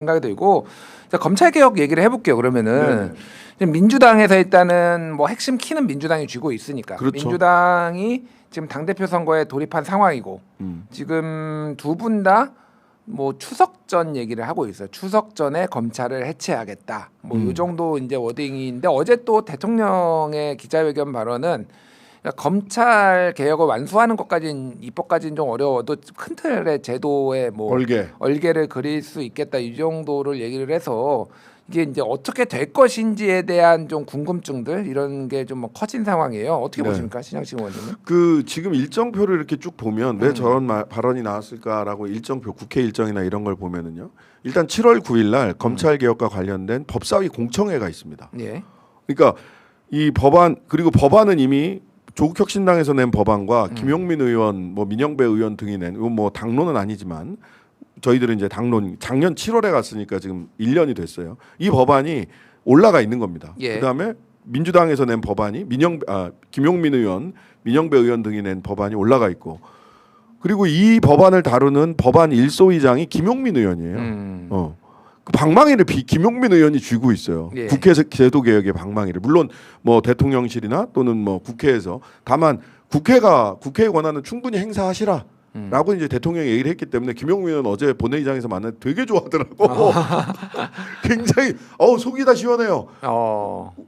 생각이 들고. 자, 검찰 개혁 얘기를 해볼게요. 그러면은 민주당에서 일단은 뭐 핵심 키는 민주당이 쥐고 있으니까. 그렇죠. 민주당이 지금 당 대표 선거에 돌입한 상황이고 지금 두 분 다 뭐 추석 전 얘기를 하고 있어요. 추석 전에 검찰을 해체하겠다. 뭐 이 정도 이제 워딩인데 어제 또 대통령의 기자회견 발언은 그러니까 검찰 개혁을 완수하는 것까지는 입법까지는 좀 어려워도 큰 틀의 제도의 뭐 얼개를 그릴 수 있겠다 이 정도를 얘기를 해서 이게 이제 어떻게 될 것인지에 대한 좀 궁금증들 이런 게 좀 뭐 커진 상황이에요. 어떻게 보십니까, 신양식 의원님은? 그 지금 일정표를 이렇게 쭉 보면 왜 저런 발언이 나왔을까라고 일정표, 국회 일정이나 이런 걸 보면은요. 일단 7월 9일 날 검찰 개혁과 관련된 법사위 공청회가 있습니다. 예. 그러니까 이 법안 그리고 법안은 이미 조국혁신당에서 낸 법안과 김용민 의원, 뭐 민영배 의원 등이 낸 뭐 당론은 아니지만 저희들은 이제 당론 작년 7월에 갔으니까 지금 1년이 됐어요. 이 법안이 올라가 있는 겁니다. 예. 그다음에 민주당에서 낸 법안이 김용민 의원, 민영배 의원 등이 낸 법안이 올라가 있고 그리고 이 법안을 다루는 법안 1소위장이 김용민 의원이에요. 그 방망이를 김용민 의원이 쥐고 있어요. 예. 국회에서 제도 개혁의 방망이를 물론 뭐 대통령실이나 또는 뭐 국회에서 다만 국회의 권한은 충분히 행사하시라. 라고 이제 대통령이 얘기를 했기 때문에 김용민 의원 어제 본회의장에서 만나 되게 좋아하더라고. 굉장히 속이 다 시원해요.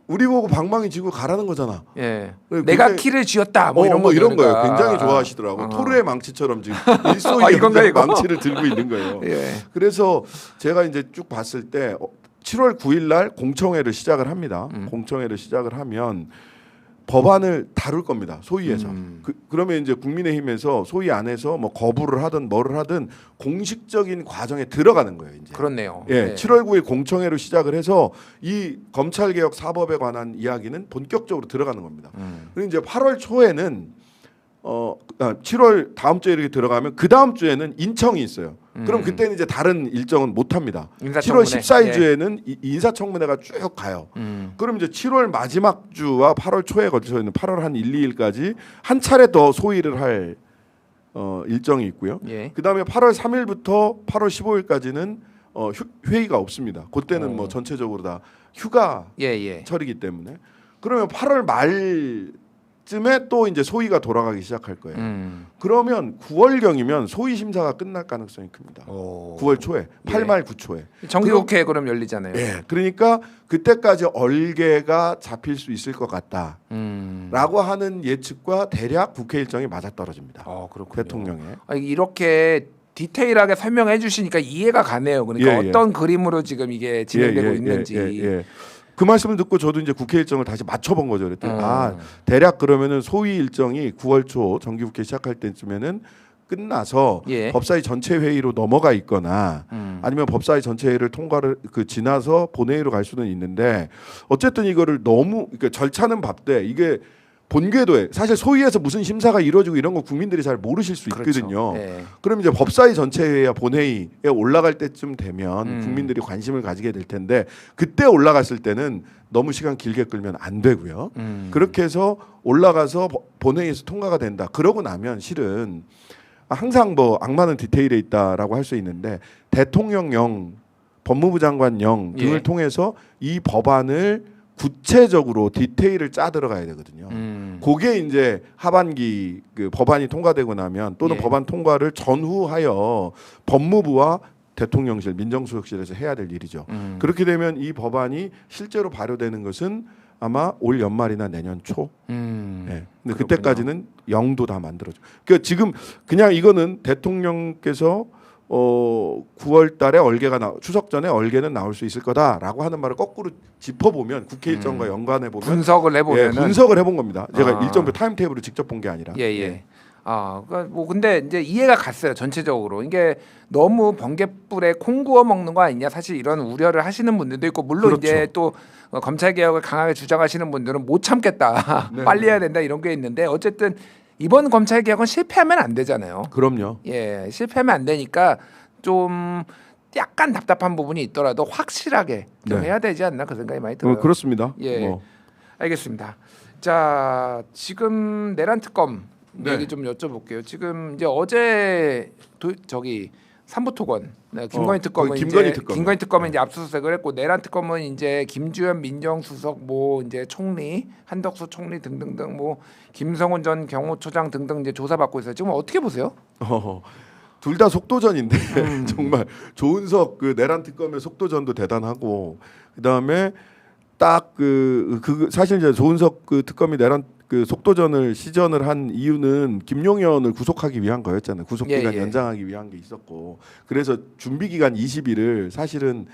우리 보고 방망이 쥐고 가라는 거잖아. 예. 내가 키를 쥐었다. 뭐 이런 거예요. 굉장히 좋아하시더라고. 토르의 망치처럼 지금 일소의 망치를 들고 있는 거예요. 예. 그래서 제가 이제 쭉 봤을 때 7월 9일 날 공청회를 시작을 합니다. 공청회를 시작을 하면 법안을 다룰 겁니다. 소위에서. 그러면 이제 국민의힘에서 소위 안에서 뭐 거부를 하든 뭐를 하든 공식적인 과정에 들어가는 거예요. 이제. 그렇네요. 예, 네. 7월 9일 공청회로 시작을 해서 이 검찰개혁 사법에 관한 이야기는 본격적으로 들어가는 겁니다. 그리고 이제 8월 초에는 7월 다음 주에 이렇게 들어가면 그 다음 주에는 인청이 있어요. 그럼 그때는 이제 다른 일정은 못 합니다. 7월 14일 주에는 인사청문회가 쭉 가요. 그럼 이제 7월 마지막 주와 8월 초에 걸쳐 있는 8월 한 1, 2일까지 한 차례 더 소위를 할 일정이 있고요. 예. 그다음에 8월 3일부터 8월 15일까지는 회의가 없습니다. 그때는 뭐 전체적으로 다 휴가철이기 때문에 그러면 8월 말쯤에 또 이제 소위가 돌아가기 시작할 거예요. 그러면 9월경이면 소위 심사가 끝날 가능성이 큽니다. 9월 초에 8말 9초에 정기국회 그럼 열리잖아요. 예, 그러니까 그때까지 얼개가 잡힐 수 있을 것 같다라고 하는 예측과 대략 국회 일정이 맞아떨어집니다. 대통령의 이렇게 디테일하게 설명해 주시니까 이해가 가네요. 그러니까 어떤 그림으로 지금 이게 진행되고 있는지. 그 말씀을 듣고 저도 이제 국회 일정을 다시 맞춰본 거죠. 그랬더니 대략 그러면은 소위 일정이 9월 초 정기국회 시작할 때쯤에는 끝나서 법사위 전체 회의로 넘어가 있거나 아니면 법사위 전체 회의를 통과를 지나서 본회의로 갈 수는 있는데 어쨌든 이거를 너무 그러니까 절차는 밟되 이게 본궤도에 사실 소위에서 무슨 심사가 이루어지고 이런 거 국민들이 잘 모르실 수 있거든요. 그럼 이제 법사위 전체 회의와 본회의에 올라갈 때쯤 되면 국민들이 관심을 가지게 될 텐데 그때 올라갔을 때는 너무 시간 길게 끌면 안 되고요. 그렇게 해서 올라가서 본회의에서 통과가 된다. 그러고 나면 실은 항상 뭐 악마는 디테일에 있다라고 할 수 있는데 대통령령, 법무부 장관령 등을 통해서 이 법안을 구체적으로 디테일을 짜 들어가야 되거든요. 그게 이제 하반기 그 법안이 통과되고 나면 또는 법안 통과를 전후하여 법무부와 대통령실, 민정수석실에서 해야 될 일이죠. 그렇게 되면 이 법안이 실제로 발효되는 것은 아마 올 연말이나 내년 초. 근데 그때까지는 영도 다 만들어져. 그러니까 지금 그냥 이거는 대통령께서 9월 달에 추석 전에 얼개는 나올 수 있을 거다라고 하는 말을 거꾸로 짚어보면 국회 일정과 연관해 보면 분석을 해보면 분석을 해본 겁니다. 제가 일정표 타임테이블을 직접 본 게 아니라. 그러니까 뭐 근데 이제 이해가 갔어요. 전체적으로 이게 너무 번갯불에 콩 구워 먹는 거 아니냐. 사실 이런 우려를 하시는 분들도 있고 물론 이제 또 검찰 개혁을 강하게 주장하시는 분들은 못 참겠다. 빨리 해야 된다 이런 게 있는데 어쨌든. 이번 검찰 개혁은 실패하면 안 되잖아요. 그럼요. 실패하면 안 되니까 좀 약간 답답한 부분이 있더라도 확실하게 좀 해야 되지 않나 그 생각이 많이 들어요. 그렇습니다. 알겠습니다. 자, 지금 내란 특검 얘기 좀 여쭤볼게요. 지금 이제 어제 삼부토건. 네, 김건희 특검은 김건희 특검은 이제 압수수색을 했고 내란 특검은 이제 김주현 민정수석 뭐 이제 총리 한덕수 총리 등등등 뭐 김성훈 전 경호처장 등등 이제 조사받고 있어요. 지금 어떻게 보세요? 둘 다 속도전인데 정말 조은석 그 내란 특검의 속도전도 대단하고 그다음에 딱 그 사실 이제 조은석 그 특검이 내란 그 속도전을 시전을 한 이유는 김용현을 구속하기 위한 거였잖아요. 구속 기간 연장하기 위한 게 있었고 그래서 준비 기간 20일을 사실은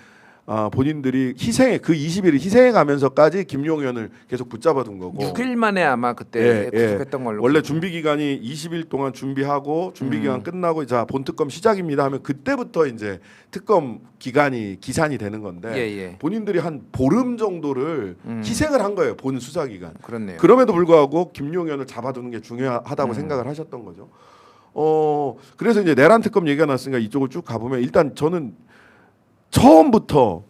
본인들이 그 20일을 희생해 가면서까지 김용현을 계속 붙잡아둔 거고 6일 만에 아마 그때 구속했던 걸로 원래 준비 기간이 20일 동안 준비하고 준비 기간 끝나고 자 본특검 시작입니다 하면 그때부터 이제 특검 기간이 기산이 되는 건데 본인들이 한 보름 정도를 희생을 한 거예요. 본 수사 기간. 그렇네요. 그럼에도 불구하고 김용현을 잡아두는 게 중요하다고 생각을 하셨던 거죠. 그래서 이제 내란 특검 얘기가 났으니까 이쪽을 쭉 가보면 일단 저는 처음부터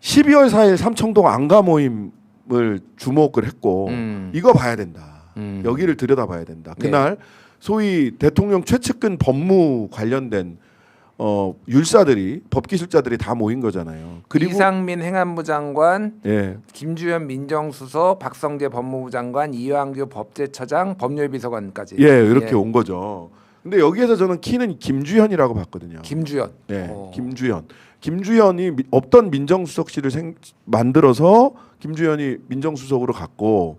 12월 4일 삼청동 안가 모임을 주목을 했고 이거 봐야 된다. 여기를 들여다봐야 된다. 그날 소위 대통령 최측근 법무 관련된 율사들이 법기술자들이 다 모인 거잖아요. 그리고 이상민 행안부 장관, 김주현 민정수석, 박성재 법무부 장관, 이완규 법제처장, 법률비서관까지 이렇게 온 거죠. 근데 여기에서 저는 키는 김주현이라고 봤거든요. 김주현. 김주현이 없던 민정수석실을 만들어서 김주현이 민정수석으로 갔고,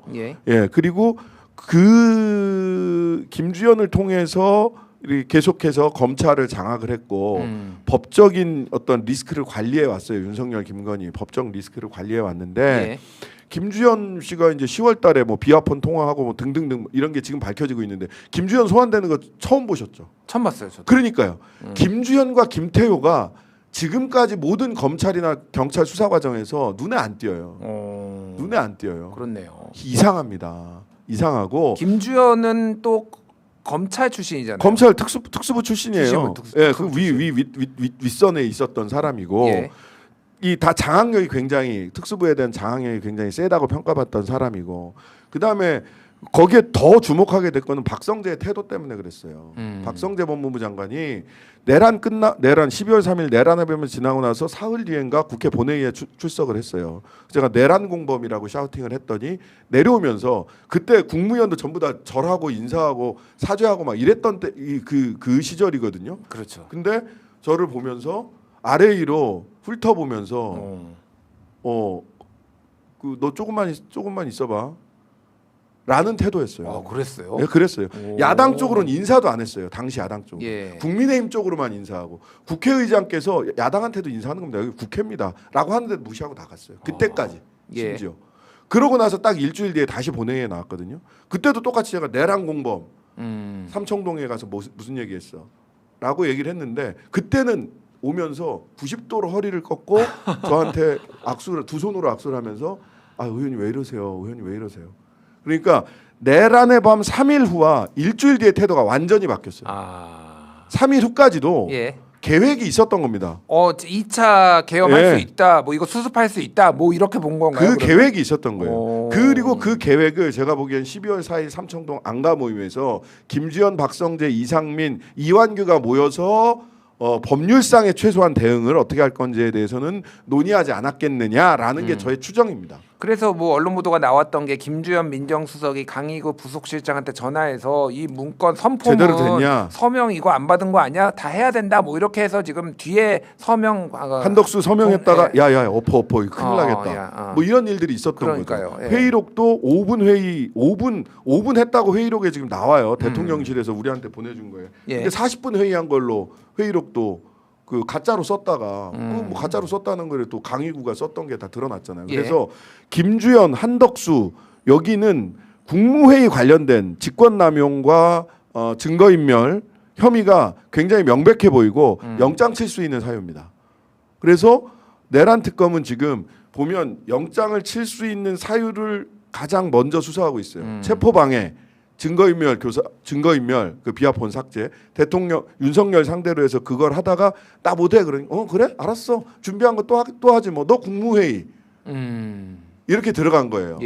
그리고 그 김주현을 통해서 계속해서 검찰을 장악을 했고 법적인 어떤 리스크를 관리해 왔어요. 윤석열, 김건희 법적 리스크를 관리해 왔는데. 김주현 씨가 이제 10월달에 뭐 비아폰 통화하고 뭐 등등등 이런 게 지금 밝혀지고 있는데 김주현 소환되는 거 처음 보셨죠? 처음 봤어요. 저도. 그러니까요. 김주현과 김태효가 지금까지 모든 검찰이나 경찰 수사 과정에서 눈에 안 띄어요. 눈에 안 띄어요. 그렇네요. 이상합니다. 이상하고 김주현은 또 검찰 출신이잖아요. 검찰 특수부 출신이에요. 그 윗선에 있었던 사람이고. 이 다 장악력이 굉장히 특수부에 대한 장악력이 굉장히 세다고 평가받던 사람이고 그다음에 거기에 더 주목하게 된 거는 박성재의 태도 때문에 그랬어요. 박성재 법무부 장관이 내란 12월 3일 내란 해변을 지나고 나서 사흘 뒤엔가 국회 본회의에 출석을 했어요. 제가 내란 공범이라고 샤우팅을 했더니 내려오면서 그때 국무위원도 전부 다 절하고 인사하고 사죄하고 막 이랬던 때 그 시절이거든요. 그렇죠. 근데 저를 보면서 아래 위로 훑어보면서 너 조금만 있어봐 라는 태도였어요. 그랬어요? 네, 그랬어요. 야당 쪽으로는 인사도 안 했어요. 당시 야당 쪽. 국민의힘 쪽으로만 인사하고 국회의장께서 야당한테도 인사하는 겁니다. 여기 국회입니다 라고 하는데 무시하고 나갔어요. 그때까지 심지어. 그러고 나서 딱 일주일 뒤에 다시 본회의에 나왔거든요. 그때도 똑같이 제가 내란 공범 삼청동에 가서 무슨 얘기했어 라고 얘기를 했는데 그때는 오면서 90도로 허리를 꺾고 저한테 두 손으로 악수를 하면서 의원님 왜 이러세요? 의원님 왜 이러세요? 그러니까 내란의 밤 3일 후와 일주일 뒤에 태도가 완전히 바뀌었어요. 3일 후까지도 계획이 있었던 겁니다. 2차 계엄할 수 있다. 뭐 이거 수습할 수 있다. 뭐 이렇게 본 건가요? 그 계획이 있었던 거예요. 그리고 그 계획을 제가 보기엔 12월 4일 삼청동 안가 모임에서 김주현, 박성재, 이상민, 이완규가 모여서 법률상의 최소한 대응을 어떻게 할 건지에 대해서는 논의하지 않았겠느냐라는 게 저의 추정입니다. 그래서 뭐 언론 보도가 나왔던 게 김주현 민정수석이 강희구 부속실장한테 전화해서 이 문건 선포문 제대로 됐냐? 서명 이거 안 받은 거 아니야? 다 해야 된다. 뭐 이렇게 해서 지금 뒤에 서명 한덕수 서명했다가 야야 엎어 큰일 나겠다. 뭐 이런 일들이 있었던 거죠. 회의록도 5분 회의 5분 했다고 회의록에 지금 나와요. 대통령실에서 우리한테 보내준 거예요. 근데 40분 회의한 걸로 회의록도 그 가짜로 썼다가 뭐 가짜로 썼다는 거를 또 강희구가 썼던 게 다 드러났잖아요. 그래서 김주현, 한덕수 여기는 국무회의 관련된 직권남용과 증거인멸 혐의가 굉장히 명백해 보이고 영장 칠 수 있는 사유입니다. 그래서 내란 특검은 지금 보면 영장을 칠 수 있는 사유를 가장 먼저 수사하고 있어요. 체포방해, 증거인멸, 그 비아폰 삭제, 대통령 윤석열 상대로 해서 그걸 하다가 나 못해 그러니 그래 알았어 준비한 거 또 하지 뭐 너 국무회의 이렇게 들어간 거예요.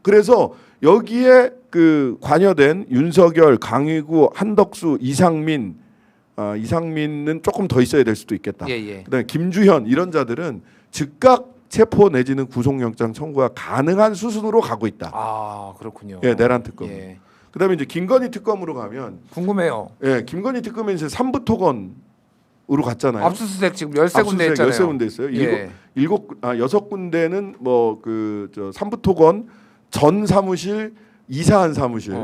그래서 여기에 그 관여된 윤석열, 강희구, 한덕수, 이상민 이상민은 조금 더 있어야 될 수도 있겠다. 예, 예. 그다음에 김주현 이런 자들은 즉각 체포 내지는 구속영장 청구가 가능한 수순으로 가고 있다. 아 그렇군요. 예, 내란 특검. 예. 그다음에 이제 김건희 특검으로 가면 궁금해요. 예, 김건희 특검은 이제 삼부토건으로 갔잖아요. 압수수색 지금 13군데 있잖아요. 13군데 있어요. 예. 6군데는 뭐 그 저 삼부토건 전 사무실 이사한 사무실.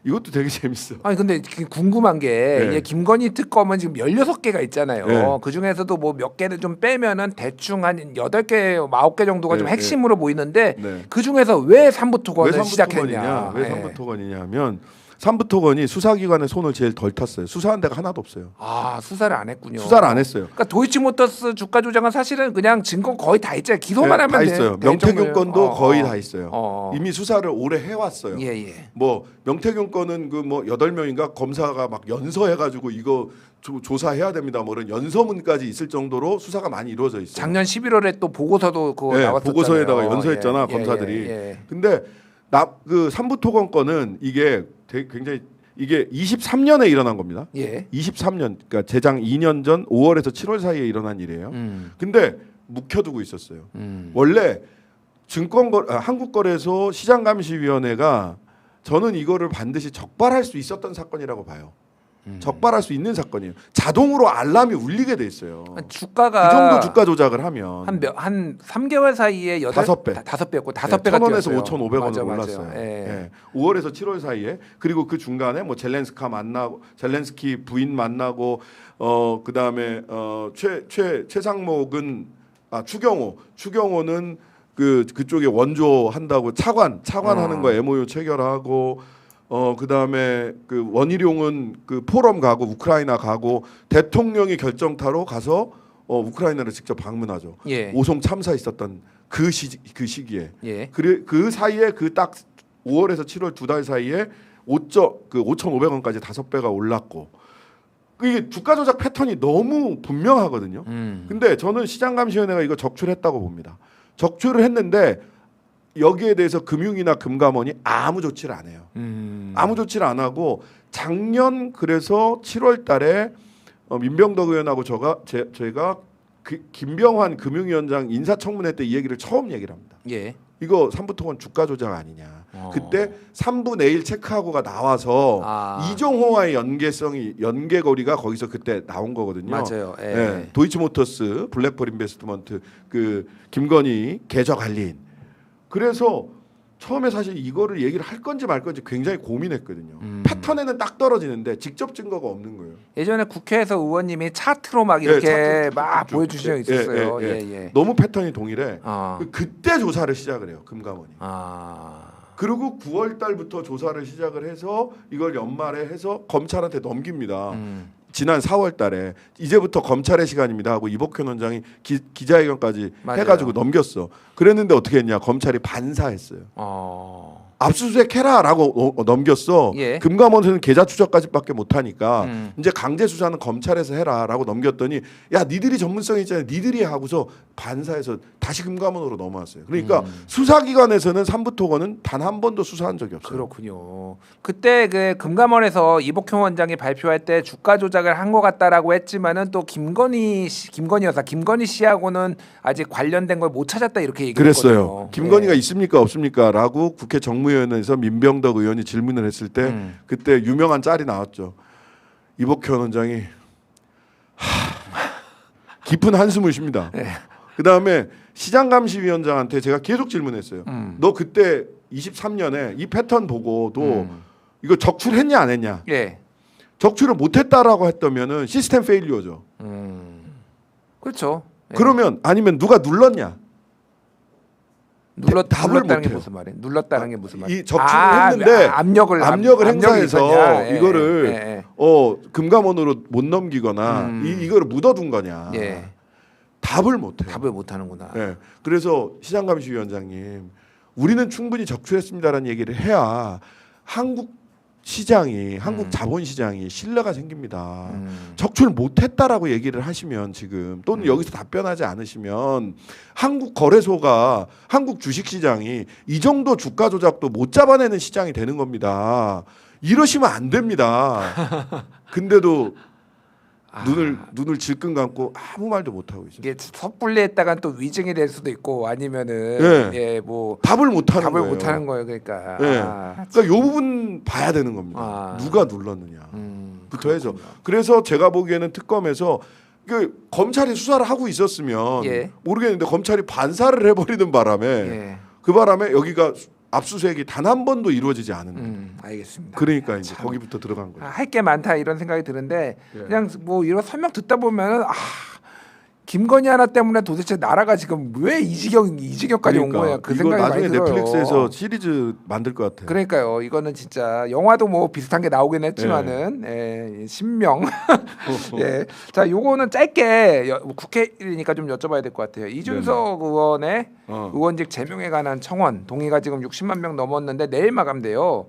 이것도 되게 재밌어. 아니 근데 궁금한 게 네. 이게 김건희 특검은 지금 16개가 있잖아요. 네. 그중에서도 뭐 몇 개를 좀 빼면은 대충 한 8개, 9개 정도가 좀 네, 핵심으로 보이는데 네. 그중에서 왜 삼부토건을 왜 시작했냐. 왜 삼부토건이냐면 삼부토건이 수사기관의 손을 제일 덜 탔어요. 수사한 데가 하나도 없어요. 아 수사를 안 했군요. 수사를 안 했어요. 그러니까 도이치모터스 주가 조작은 사실은 그냥 증거 거의 다 있잖아요. 기소만 하면 다 있어요. 명태균 건도 거의 다 있어요. 이미 수사를 오래 해왔어요. 예. 뭐 명태균 건은 그 뭐 8명인가 검사가 막 연서해가지고 이거 조사해야 됩니다. 뭐 이런 연서문까지 있을 정도로 수사가 많이 이루어져 있어요. 작년 11월에 또 보고서도 그거 나왔었잖아요. 보고서에다가 연서했잖아 검사들이. 근데 그 삼부토건 건은 이게 굉장히 이게 23년에 일어난 겁니다. 예. 23년 그러니까 재작 2년 전 5월에서 7월 사이에 일어난 일이에요. 근데 묵혀두고 있었어요. 원래 한국거래소 시장감시위원회가 저는 이거를 반드시 적발할 수 있었던 사건이라고 봐요. 적발할 수 있는 사건이에요. 자동으로 알람이 울리게 돼 있어요. 주가가 그 정도 주가 조작을 하면 한 3개월 사이에 5배. 5배였고 5배가 1,000원에서 뛰었어요. 5,500원으로 맞아요. 올랐어요. 예. 5월에서 7월 사이에 그리고 그 중간에 뭐 젤렌스키 부인 만나고 그다음에 최상목은 추경호는 그쪽에 원조 한다고 차관하는 거 MOU 체결하고 그다음에 그 원희룡은 그 포럼 가고 우크라이나 가고 대통령이 결정타로 가서 우크라이나를 직접 방문하죠. 예. 오송 참사 있었던 그 시기에 예. 그 사이에 그 딱 5월에서 7월 2달 사이에 5,500원까지 5배가 올랐고 이게 주가 조작 패턴이 너무 분명하거든요. 근데 저는 시장감시위원회가 이거 적출했다고 봅니다. 적출을 했는데 여기에 대해서 금융이나 금감원이 아무 조치를 안 해요. 아무 조치를 안 하고 작년 그래서 7월 달에 민병덕 의원하고 저희가 김병환 금융위원장 인사청문회 때 이 얘기를 처음 얘기를 합니다. 예. 이거 삼부토건 주가 조작 아니냐. 그때 3분의 1 체크하고가 나와서 이종호와의 연계거리가 거기서 그때 나온 거거든요. 맞아요. 예. 네, 도이치모터스 블랙펄 인베스트먼트 그 김건희 계좌 관리인. 그래서 처음에 사실 이거를 얘기를 할 건지 말 건지 굉장히 고민했거든요. 패턴에는 딱 떨어지는데 직접 증거가 없는 거예요. 예전에 국회에서 의원님이 차트로 막 이렇게 막 보여주신 적 있었어요. 예. 너무 패턴이 동일해. 그때 조사를 시작을 해요. 금감원이. 그리고 9월 달부터 조사를 시작을 해서 이걸 연말에 해서 검찰한테 넘깁니다. 지난 4월 달에 이제부터 검찰의 시간입니다 하고 이복현 원장이 기자회견까지 해가지고 넘겼어. 그랬는데 어떻게 했냐. 검찰이 반사했어요. 압수수색 해라라고 넘겼어. 예. 금감원에서는 계좌 추적까지밖에 못하니까 이제 강제 수사는 검찰에서 해라라고 넘겼더니 야 니들이 전문성이 있잖아요. 니들이 하고서 반사해서 다시 금감원으로 넘어왔어요. 그러니까 수사기관에서는 삼부토건은 단 한 번도 수사한 적이 없어요. 그렇군요. 그때 그 금감원에서 이복현 원장이 발표할 때 주가 조작을 한 것 같다라고 했지만은 또 김건희 씨하고는 아직 관련된 걸 못 찾았다 이렇게 얘기했거든요. 그랬어요. 김건희가 있습니까 없습니까?라고 국회 정무위원회에서 민병덕 의원이 질문을 했을 때 그때 유명한 짤이 나왔죠. 이복현 원장이 깊은 한숨을 쉽니다. 그 다음에 시장감시위원장한테 제가 계속 질문했어요. 너 그때 23년에 이 패턴 보고도 이거 적출했냐 안 했냐? 예. 적출을 못했다라고 했다면은 시스템 페일리어죠. 그렇죠. 예. 그러면 아니면 누가 눌렀냐? 눌렀다는 게 무슨 말이에요? 눌렀다는 게 무슨 말이에요? 이 적출을 했는데 압력을 행사해서 이거를 금감원으로 못 넘기거나 이거를 묻어둔 거냐? 예. 답을 못해요. 답을 못하는구나. 네. 그래서 시장감시위원장님, 우리는 충분히 적출했습니다라는 얘기를 해야 한국 시장이 한국 자본시장이 신뢰가 생깁니다. 적출 못했다라고 얘기를 하시면 지금 또는 여기서 답변하지 않으시면 한국 거래소가 한국 주식시장이 이 정도 주가 조작도 못 잡아내는 시장이 되는 겁니다. 이러시면 안 됩니다. 근데도 눈을 질끈 감고 아무 말도 못 하고 있어요. 이게 섣불리 했다간 또 위증이 될 수도 있고 아니면은 뭐 답을 못 하는 거예요. 못 하는 거예요. 그러니까. 그러니까 이 부분 봐야 되는 겁니다. 누가 눌렀느냐부터 해서. 그래서 제가 보기에는 특검에서 그 검찰이 수사를 하고 있었으면 모르겠는데 검찰이 반사를 해버리는 바람에 그 바람에 여기가 압수수색이 단 한 번도 이루어지지 않은 거예요. 알겠습니다. 그러니까 이제 거기부터 들어간 거예요. 할 게 많다 이런 생각이 드는데 그냥 뭐 이런 설명 듣다 보면은 김건희 하나 때문에 도대체 나라가 지금 왜 이 지경까지 온 거야? 그 이거 생각이 나중에 많이 들어요. 넷플릭스에서 시리즈 만들 것 같아요. 그러니까요. 이거는 진짜 영화도 뭐 비슷한 게 나오긴 했지만은 신명. 자, 요거는 짧게 국회니까 좀 여쭤봐야 될 것 같아요. 이준석 의원의 의원직 제명에 관한 청원 동의가 지금 60만 명 넘었는데 내일 마감돼요.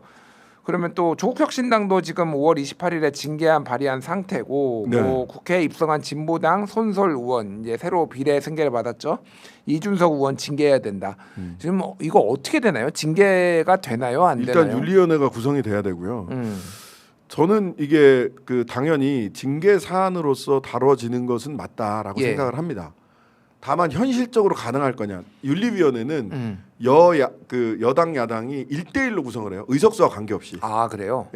그러면 또 조국혁신당도 지금 5월 28일에 징계안 발의한 상태고 뭐 국회에 입성한 진보당 손솔 의원 이제 새로 비례 승계를 받았죠. 이준석 의원 징계해야 된다. 지금 이거 어떻게 되나요? 징계가 되나요? 안 일단 되나요? 윤리위원회가 구성이 돼야 되고요. 저는 이게 그 당연히 징계 사안으로서 다뤄지는 것은 맞다라고 생각을 합니다. 다만 현실적으로 가능할 거냐? 윤리위원회는 여당 야당이 1대1로 구성을 해요. 의석수와 관계없이. 아 그래요?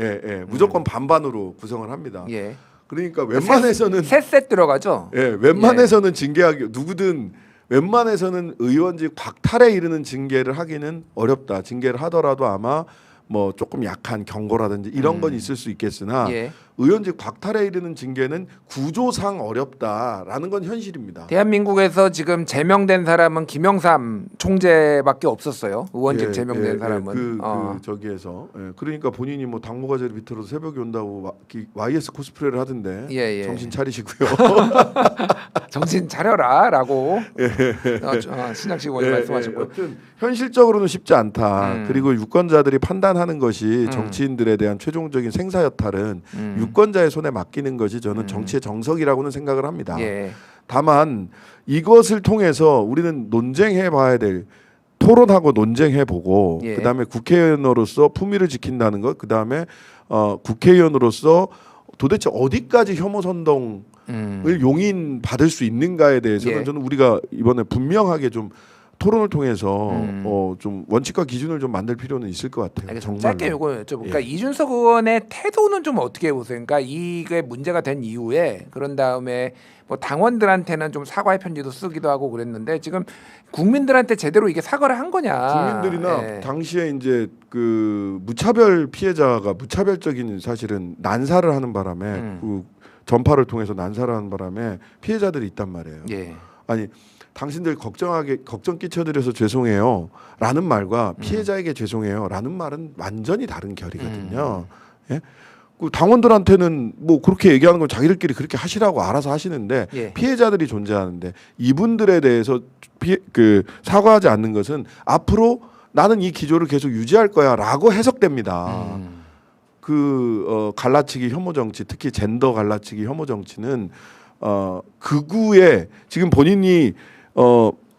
무조건 반반으로 구성을 합니다. 그러니까 웬만해서는 셋 들어가죠. 웬만해서는 징계하기 누구든 웬만해서는 의원직 박탈에 이르는 징계를 하기는 어렵다. 징계를 하더라도 아마 뭐 조금 약한 경고라든지 이런 건 있을 수 있겠으나 의원직 박탈에 이르는 징계는 구조상 어렵다라는 건 현실입니다. 대한민국에서 지금 제명된 사람은 김영삼 총재밖에 없었어요. 의원직 제명된 사람은 저기에서 그러니까 본인이 뭐 당무과제를 비틀어서 새벽에 온다고 YS 코스프레를 하던데 정신 차리시고요. 정신 차려라라고 신장식 의원이 말씀하셨고요. 아무튼 현실적으로는 쉽지 않다. 그리고 유권자들이 판단하는 것이 정치인들에 대한 최종적인 생사 여탈은 유권자의 손에 맡기는 것이 저는 정치의 정석이라고는 생각을 합니다. 다만 이것을 통해서 우리는 논쟁해 봐야 될 토론하고 논쟁해 보고 그다음에 국회의원으로서 품위를 지킨다는 것 그다음에 국회의원으로서 도대체 어디까지 혐오 선동을 용인 받을 수 있는가에 대해서는 저는 우리가 이번에 분명하게 좀 토론을 통해서 좀 원칙과 기준을 좀 만들 필요는 있을 것 같아요. 정말 짧게 요거 여쭤볼까? 이준석 의원의 태도는 좀 어떻게 보세요? 그러니까 이게 문제가 된 이후에 그런 다음에 뭐 당원들한테는 좀 사과의 편지도 쓰기도 하고 그랬는데 지금 국민들한테 제대로 이게 사과를 한 거냐? 국민들이나 당시에 이제 그 무차별 피해자가 무차별적인 사실은 난사를 하는 바람에 그 전파를 통해서 난사를 하는 바람에 피해자들이 있단 말이에요. 아니 당신들 걱정 끼쳐드려서 죄송해요라는 말과 피해자에게 죄송해요라는 말은 완전히 다른 결이거든요. 그 당원들한테는 뭐 그렇게 얘기하는 건 자기들끼리 그렇게 하시라고 알아서 하시는데 피해자들이 존재하는데 이분들에 대해서 사과하지 않는 것은 앞으로 나는 이 기조를 계속 유지할 거야라고 해석됩니다. 갈라치기 혐오 정치, 특히 젠더 갈라치기 혐오 정치는 극우에 지금 본인이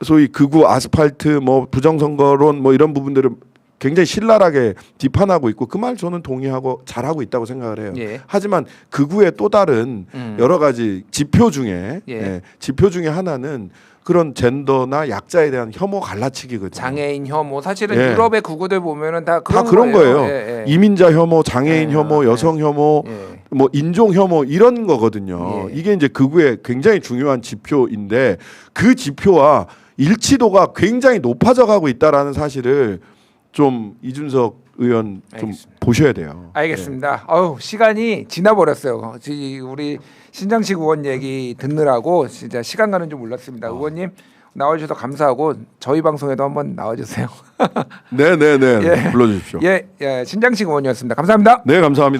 소위 극우 아스팔트 뭐 부정선거론 뭐 이런 부분들을 굉장히 신랄하게 비판하고 있고 그 말 저는 동의하고 잘하고 있다고 생각을 해요. 하지만 극우의 또 다른 여러 가지 지표 중에 하나는 그런 젠더나 약자에 대한 혐오 갈라치기거든요. 장애인 혐오 사실은 유럽의 극우들 보면은 다 그런 거예요. 이민자 혐오, 장애인 혐오, 여성 혐오, 뭐 인종 혐오 이런 거거든요. 이게 이제 극우의 굉장히 중요한 지표인데 그 지표와 일치도가 굉장히 높아져 가고 있다라는 사실을 좀 이준석 의원 좀 보셔야 돼요. 알겠습니다. 시간이 지나버렸어요. 우리 신장식 의원 얘기 듣느라고 진짜 시간 가는 줄 몰랐습니다. 의원님 나와주셔서 감사하고 저희 방송에도 한번 나와주세요. 네네네 불러주십시오. 신장식 의원이었습니다. 감사합니다. 네 감사합니다.